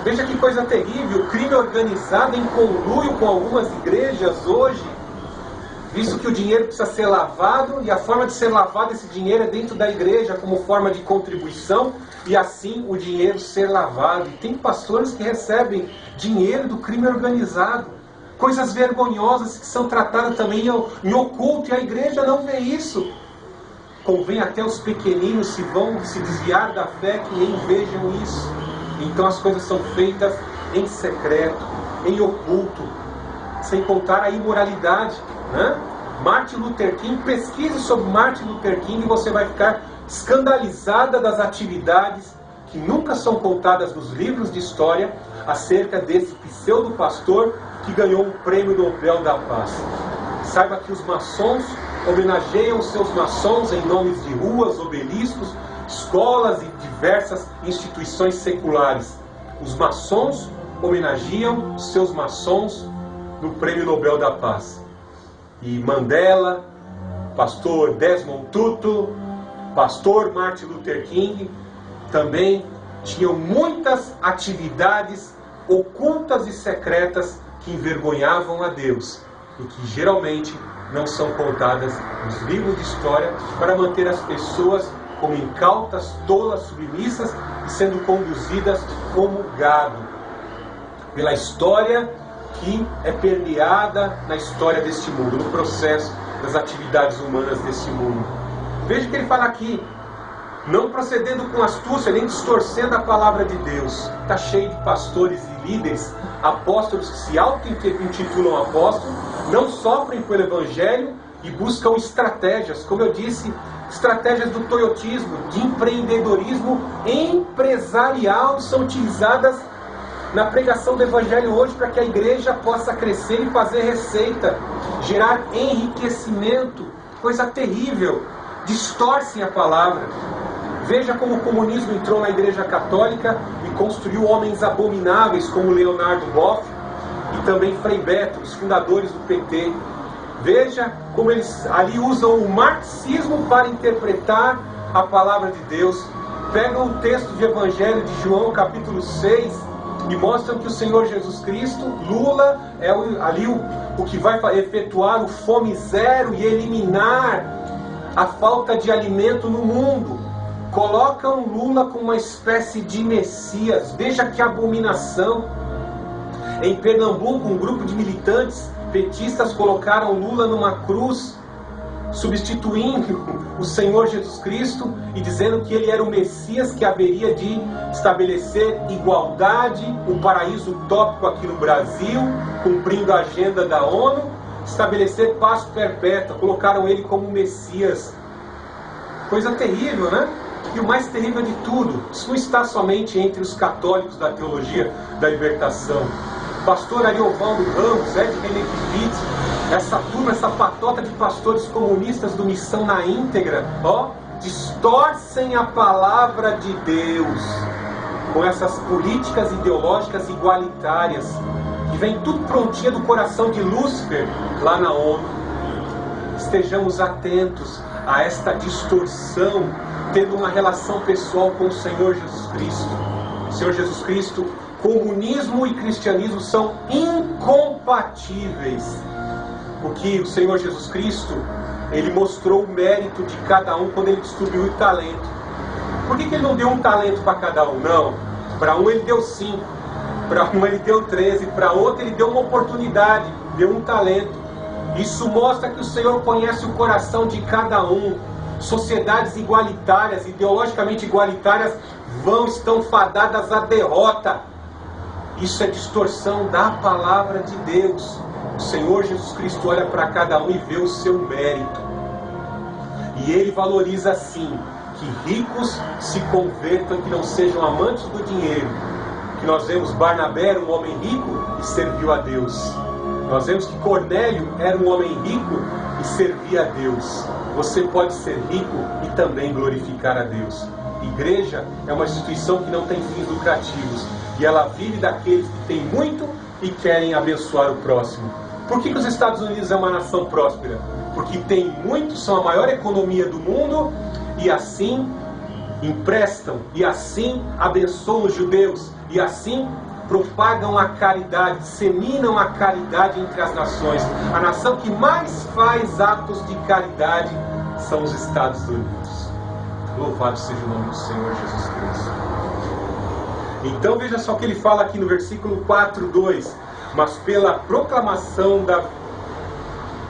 Veja que coisa terrível, o crime organizado em conluio com algumas igrejas hoje, visto que o dinheiro precisa ser lavado, e a forma de ser lavado esse dinheiro é dentro da igreja, como forma de contribuição, e assim o dinheiro ser lavado. E tem pastores que recebem dinheiro do crime organizado, coisas vergonhosas que são tratadas também em oculto, e a igreja não vê isso. Convém até os pequeninos se desviar da fé que nem vejam isso. Então as coisas são feitas em secreto, em oculto, sem contar a imoralidade, né? Martin Luther King, pesquise sobre Martin Luther King e você vai ficar escandalizada das atividades que nunca são contadas nos livros de história acerca desse pseudo-pastor que ganhou um prêmio Nobel da Paz. Saiba que os maçons homenageiam seus maçons em nomes de ruas, obeliscos, escolas e diversas instituições seculares. Os maçons homenageiam seus maçons no Prêmio Nobel da Paz. E Mandela, pastor Desmond Tutu, pastor Martin Luther King também tinham muitas atividades ocultas e secretas que envergonhavam a Deus e que geralmente não são contadas nos livros de história para manter as pessoas como incautas, tolas, submissas e sendo conduzidas como gado pela história que é permeada na história deste mundo, no processo das atividades humanas deste mundo. Veja que ele fala aqui, não procedendo com astúcia, nem distorcendo a palavra de Deus. Está cheio de pastores e líderes, apóstolos que se auto-intitulam apóstolos, não sofrem pelo Evangelho e buscam estratégias, como eu disse, estratégias do toyotismo, de empreendedorismo empresarial, são utilizadas na pregação do Evangelho hoje para que a igreja possa crescer e fazer receita, gerar enriquecimento, coisa terrível, distorcem a palavra. Veja como o comunismo entrou na igreja católica e construiu homens abomináveis como Leonardo Boff e também Frei Beto, os fundadores do PT. Veja como eles ali usam o marxismo para interpretar a palavra de Deus. Pegam o texto de Evangelho de João, capítulo 6, e mostram que o Senhor Jesus Cristo, Lula, é ali o que vai efetuar o fome zero e eliminar a falta de alimento no mundo. Colocam Lula como uma espécie de Messias. Veja que abominação. Em Pernambuco, um grupo de militantes petistas colocaram Lula numa cruz, substituindo o Senhor Jesus Cristo e dizendo que ele era o Messias que haveria de estabelecer igualdade, um paraíso utópico aqui no Brasil, cumprindo a agenda da ONU, estabelecer paz perpétua. Colocaram ele como Messias. Coisa terrível, né? E o mais terrível de tudo, isso não está somente entre os católicos da teologia da libertação. Pastor Ariovaldo Ramos, Ed Renekvitz, essa turma, essa patota de pastores comunistas do Missão na Íntegra, distorcem a palavra de Deus com essas políticas ideológicas igualitárias, que vem tudo prontinha do coração de Lúcifer lá na ONU. Estejamos atentos a esta distorção, tendo uma relação pessoal com o Senhor Jesus Cristo. O Senhor Jesus Cristo, comunismo e cristianismo são incompatíveis. Porque o Senhor Jesus Cristo, ele mostrou o mérito de cada um quando ele distribuiu o talento. Por que ele não deu um talento para cada um? Não. Para um ele deu 5, para um ele deu 13, para outro ele deu uma oportunidade, deu um talento. Isso mostra que o Senhor conhece o coração de cada um. Sociedades igualitárias, ideologicamente igualitárias, estão fadadas à derrota. Isso é distorção da palavra de Deus. O Senhor Jesus Cristo olha para cada um e vê o seu mérito. E Ele valoriza assim, que ricos se convertam e que não sejam amantes do dinheiro. Que nós vemos Barnabé era um homem rico e serviu a Deus. Nós vemos que Cornélio era um homem rico e servia a Deus. Você pode ser rico e também glorificar a Deus. Igreja é uma instituição que não tem fins lucrativos. E ela vive daqueles que têm muito e querem abençoar o próximo. Por que os Estados Unidos é uma nação próspera? Porque tem muito, são a maior economia do mundo e assim emprestam, e assim abençoam os judeus, e assim propagam a caridade, disseminam a caridade entre as nações. A nação que mais faz atos de caridade são os Estados Unidos. Louvado seja o nome do Senhor Jesus Cristo. Então veja só o que ele fala aqui no versículo 4:2. Mas pela proclamação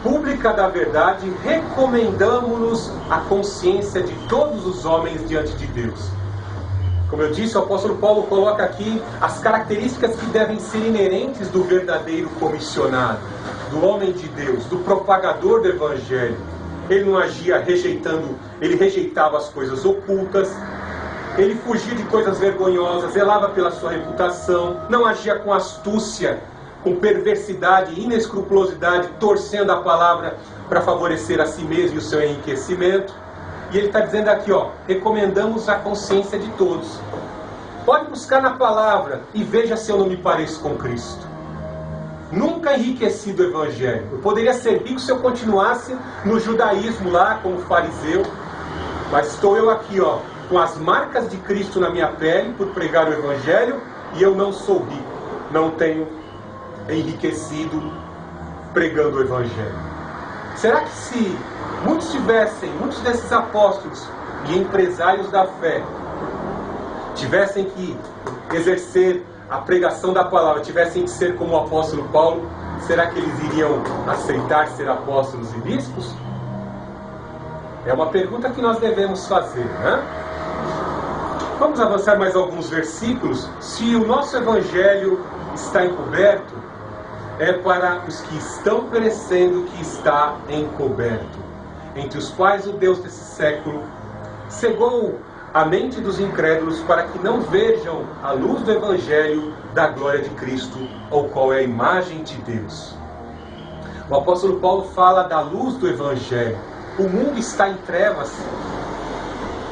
pública da verdade, recomendamos-nos a consciência de todos os homens diante de Deus. Como eu disse, o apóstolo Paulo coloca aqui as características que devem ser inerentes do verdadeiro comissionado, do homem de Deus, do propagador do Evangelho. Ele não agia ele rejeitava as coisas ocultas, ele fugia de coisas vergonhosas, zelava pela sua reputação, não agia com astúcia, com perversidade e inescrupulosidade, torcendo a palavra para favorecer a si mesmo e o seu enriquecimento. E ele está dizendo aqui, recomendamos a consciência de todos. Pode buscar na palavra e veja se eu não me pareço com Cristo. Nunca enriqueci do Evangelho. Eu poderia ser rico se eu continuasse no judaísmo lá, como fariseu. Mas estou eu aqui, com as marcas de Cristo na minha pele, por pregar o Evangelho, e eu não sou rico. Não tenho enriquecido pregando o Evangelho. Será que se muitos desses apóstolos e empresários da fé tivessem que exercer a pregação da palavra, tivessem que ser como o apóstolo Paulo, será que eles iriam aceitar ser apóstolos e bispos? É uma pergunta que nós devemos fazer, né? Vamos avançar mais alguns versículos. Se o nosso Evangelho está encoberto, é para os que estão perecendo que está encoberto, entre os quais o Deus desse século cegou a mente dos incrédulos para que não vejam a luz do Evangelho da glória de Cristo, ou qual é a imagem de Deus. O apóstolo Paulo fala da luz do Evangelho. O mundo está em trevas.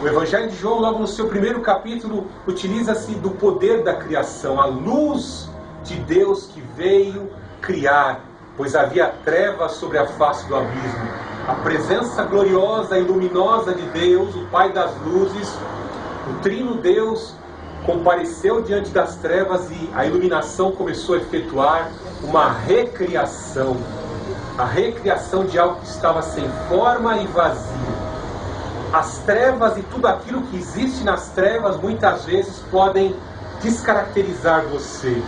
O Evangelho de João, logo no seu primeiro capítulo, utiliza-se do poder da criação, a luz de Deus que veio criar, pois havia trevas sobre a face do abismo. A presença gloriosa e luminosa de Deus, o Pai das luzes, o Trino Deus, compareceu diante das trevas e a iluminação começou a efetuar uma recriação. A recriação de algo que estava sem forma e vazio. As trevas e tudo aquilo que existe nas trevas muitas vezes podem descaracterizar você,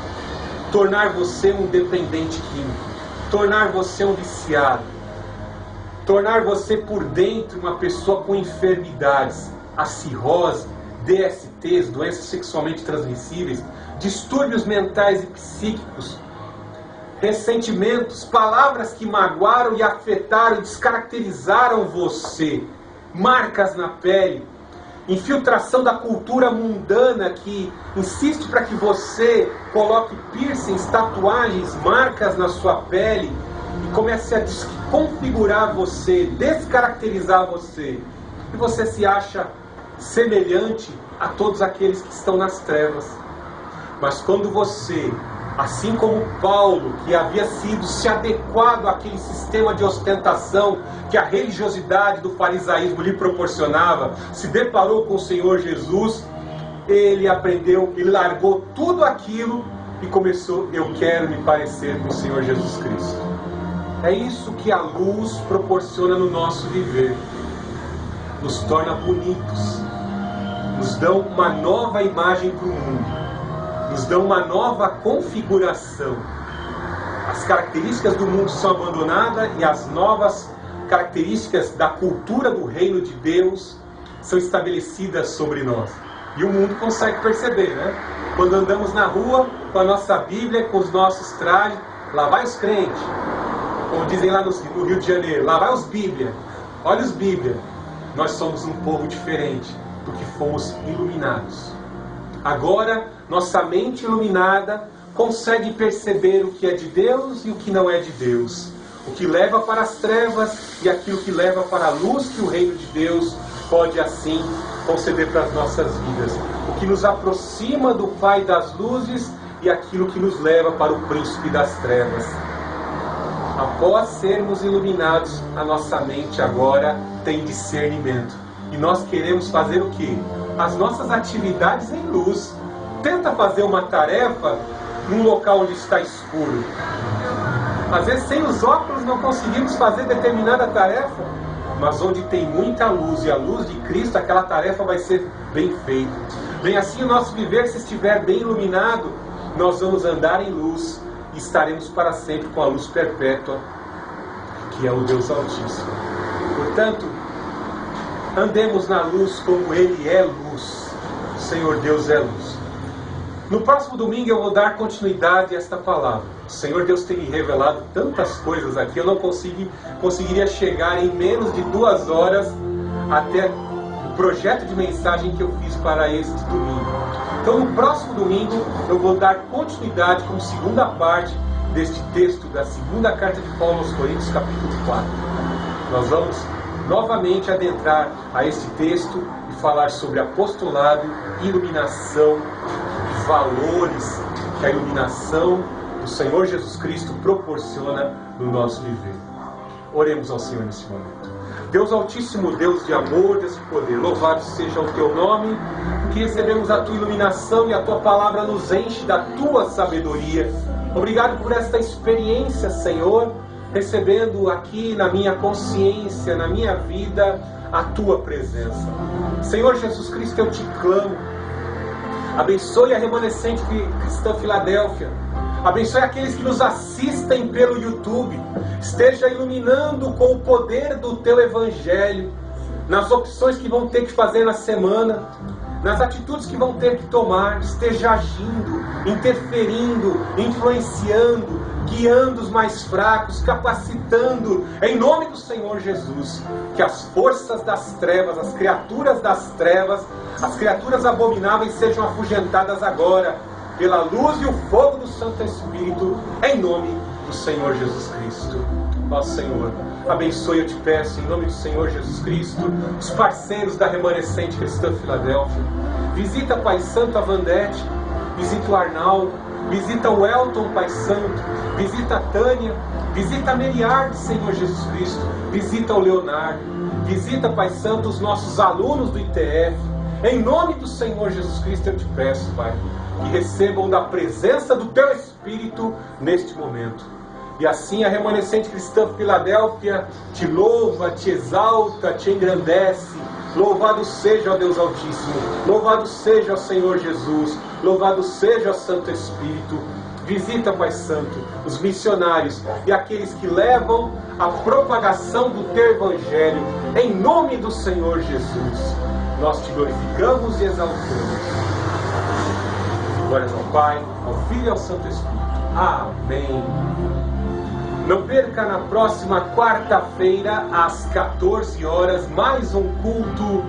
tornar você um dependente químico, tornar você um viciado, tornar você por dentro uma pessoa com enfermidades, a cirrose, DSTs, doenças sexualmente transmissíveis, distúrbios mentais e psíquicos, ressentimentos, palavras que magoaram e afetaram, descaracterizaram você, marcas na pele, infiltração da cultura mundana que insiste para que você coloque piercings, tatuagens, marcas na sua pele e comece a desconfigurar você, descaracterizar você. E você se acha semelhante a todos aqueles que estão nas trevas. Mas quando você, assim como Paulo, que havia sido se adequado àquele sistema de ostentação que a religiosidade do farisaísmo lhe proporcionava, se deparou com o Senhor Jesus, ele aprendeu, ele largou tudo aquilo e começou: eu quero me parecer com o Senhor Jesus Cristo. É isso que a luz proporciona no nosso viver. Nos torna bonitos, nos dão uma nova imagem para o mundo, nos dão uma nova configuração. As características do mundo são abandonadas e as novas características da cultura do reino de Deus são estabelecidas sobre nós. E o mundo consegue perceber, né? Quando andamos na rua com a nossa Bíblia, com os nossos trajes, lá vai os crentes, como dizem lá no Rio de Janeiro, lá vai os Bíblia, olha os Bíblia. Nós somos um povo diferente, porque fomos iluminados. Agora, nossa mente iluminada consegue perceber o que é de Deus e o que não é de Deus. O que leva para as trevas e aquilo que leva para a luz que o reino de Deus pode assim conceder para as nossas vidas. O que nos aproxima do Pai das luzes e aquilo que nos leva para o príncipe das trevas. Após sermos iluminados, a nossa mente agora tem discernimento. E nós queremos fazer o quê? As nossas atividades em luz. tenta fazer uma tarefa num local onde está escuro. Às vezes, sem os óculos, não conseguimos fazer determinada tarefa, mas onde tem muita luz e a luz de Cristo, aquela tarefa vai ser bem feita. Bem assim, o nosso viver, se estiver bem iluminado, nós vamos andar em luz e estaremos para sempre com a luz perpétua, que é o Deus Altíssimo. Portanto, andemos na luz como Ele é luz. O Senhor Deus é luz. No próximo domingo eu vou dar continuidade a esta palavra. O Senhor Deus tem me revelado tantas coisas aqui, eu não conseguiria chegar em menos de 2 horas até o projeto de mensagem que eu fiz para este domingo. Então no próximo domingo eu vou dar continuidade como segunda parte deste texto da segunda carta de Paulo aos Coríntios, capítulo 4. Nós vamos novamente adentrar a este texto e falar sobre apostolado, iluminação, valores que a iluminação do Senhor Jesus Cristo proporciona no nosso viver. Oremos ao Senhor neste momento. Deus Altíssimo, Deus de amor, Deus de poder, louvado seja o Teu nome, porque recebemos a Tua iluminação e a Tua palavra nos enche da Tua sabedoria. Obrigado por esta experiência, Senhor, recebendo aqui na minha consciência, na minha vida, a Tua presença. Senhor Jesus Cristo, eu Te clamo. Abençoe a remanescente cristã Filadélfia. Abençoe aqueles que nos assistem pelo YouTube. Esteja iluminando com o poder do Teu Evangelho, nas opções que vão ter que fazer na semana, nas atitudes que vão ter que tomar. Esteja agindo, interferindo, influenciando, guiando os mais fracos, capacitando, em nome do Senhor Jesus, que as forças das trevas, as criaturas das trevas, as criaturas abomináveis sejam afugentadas agora, pela luz e o fogo do Santo Espírito, em nome do Senhor Jesus Cristo. Ó Senhor, abençoe, eu te peço, em nome do Senhor Jesus Cristo, os parceiros da remanescente cristã Filadélfia. Visita, Pai Santo, a Vandete, visita o Arnaldo, visita o Elton, Pai Santo, visita a Tânia, visita a Meriarde, Senhor Jesus Cristo, visita o Leonardo, visita, Pai Santo, os nossos alunos do ITF. Em nome do Senhor Jesus Cristo eu te peço, Pai, que recebam da presença do Teu Espírito neste momento. E assim a remanescente cristã Filadélfia te louva, te exalta, te engrandece. Louvado seja, ó Deus Altíssimo, louvado seja, ó Senhor Jesus, louvado seja, ó Santo Espírito. Visita, Pai Santo, os missionários e aqueles que levam a propagação do Teu Evangelho, em nome do Senhor Jesus. Nós te glorificamos e exaltamos. Glórias ao Pai, ao Filho e ao Santo Espírito. Amém. Não perca na próxima quarta-feira, às 14 horas, mais um culto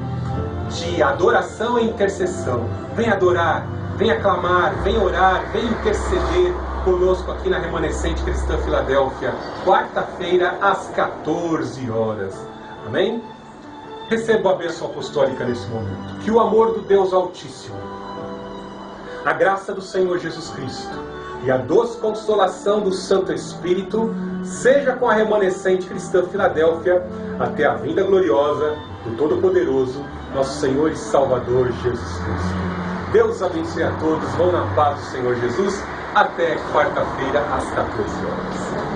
de adoração e intercessão. Venha adorar, venha clamar, venha orar, venha interceder conosco aqui na Remanescente Cristã Filadélfia. Quarta-feira, às 14 horas. Amém? Receba a bênção apostólica nesse momento. Que o amor do Deus Altíssimo, a graça do Senhor Jesus Cristo e a doce consolação do Santo Espírito seja com a remanescente cristã Filadélfia até a vinda gloriosa do Todo-Poderoso, nosso Senhor e Salvador Jesus Cristo. Deus abençoe a todos. Vão na paz do Senhor Jesus. Até quarta-feira às 14 horas.